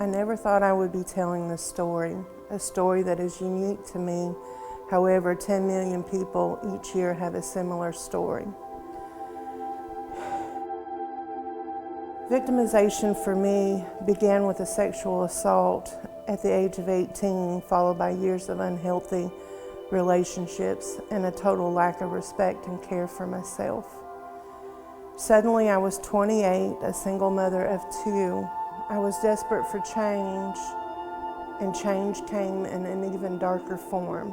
I never thought I would be telling this story, a story that is unique to me. However, 10 million people each year have a similar story. Victimization for me began with a sexual assault at the age of 18, followed by years of unhealthy relationships and a total lack of respect and care for myself. Suddenly, I was 28, a single mother of 2. I was desperate for change, and change came in an even darker form.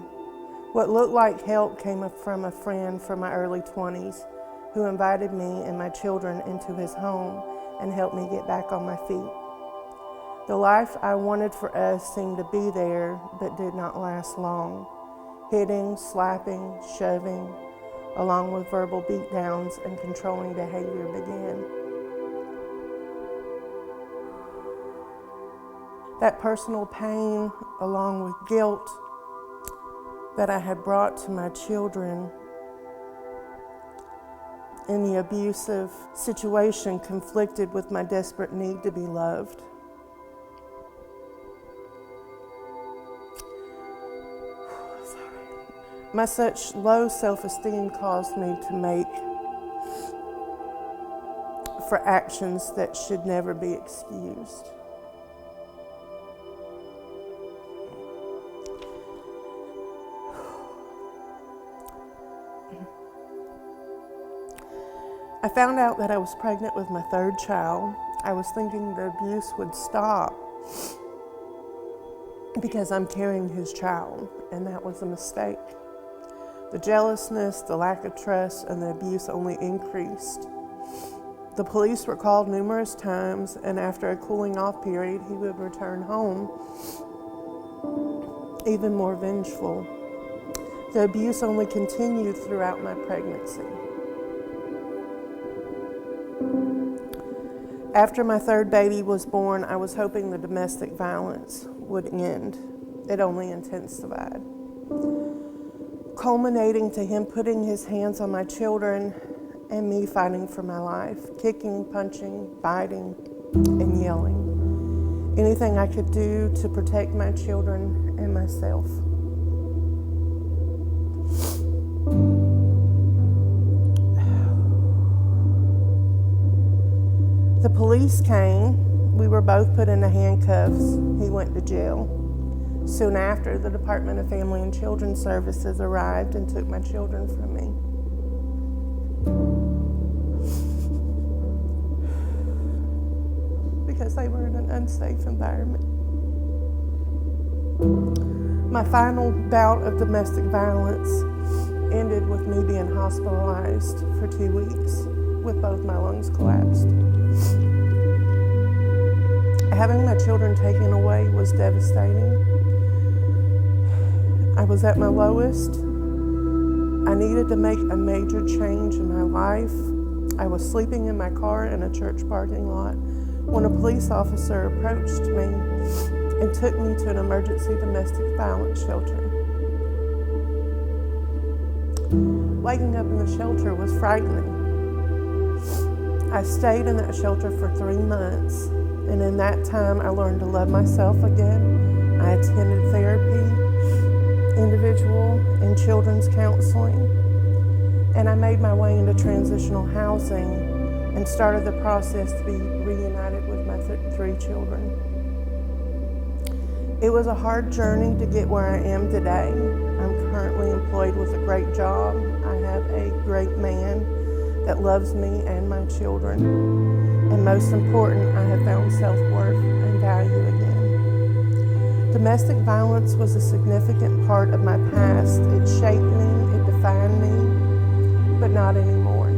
What looked like help came from a friend from my early 20s who invited me and my children into his home and helped me get back on my feet. The life I wanted for us seemed to be there, but did not last long. Hitting, slapping, shoving, along with verbal beatdowns and controlling behavior began. That personal pain, along with guilt that I had brought to my children in the abusive situation, conflicted with my desperate need to be loved. My such low self-esteem caused me to make for actions that should never be excused. I found out that I was pregnant with my 3rd child. I was thinking the abuse would stop because I'm carrying his child, and that was a mistake. The jealousness, the lack of trust, and the abuse only increased. The police were called numerous times, and after a cooling off period, he would return home, even more vengeful. The abuse only continued throughout my pregnancy. After my 3rd baby was born, I was hoping the domestic violence would end. It only intensified, culminating to him putting his hands on my children and me fighting for my life, kicking, punching, biting, and yelling. Anything I could do to protect my children and myself. The police came. We were both put into handcuffs. He went to jail. Soon after, the Department of Family and Children's Services arrived and took my children from me. Because they were in an unsafe environment. My final bout of domestic violence ended with me being hospitalized for 2 weeks with both my lungs collapsed. Having my children taken away was devastating. I was at my lowest. I needed to make a major change in my life. I was sleeping in my car in a church parking lot when a police officer approached me and took me to an emergency domestic violence shelter. Waking up in the shelter was frightening. I stayed in that shelter for 3 months, and in that time I learned to love myself again. I attended therapy, individual and children's counseling, and I made my way into transitional housing and started the process to be reunited with my 3 children. It was a hard journey to get where I am today. I'm currently employed with a great job. I have a great man that loves me and my children. And most important, I have found self-worth and value again. Domestic violence was a significant part of my past. It shaped me, it defined me, but not anymore.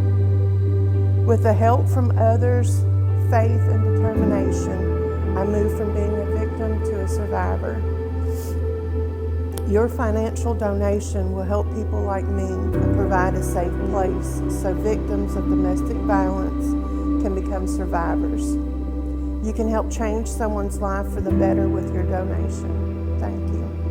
With the help from others, faith, and determination, I moved from being a victim to a survivor. Your financial donation will help people like me provide a safe place so victims of domestic violence can become survivors. You can help change someone's life for the better with your donation. Thank you.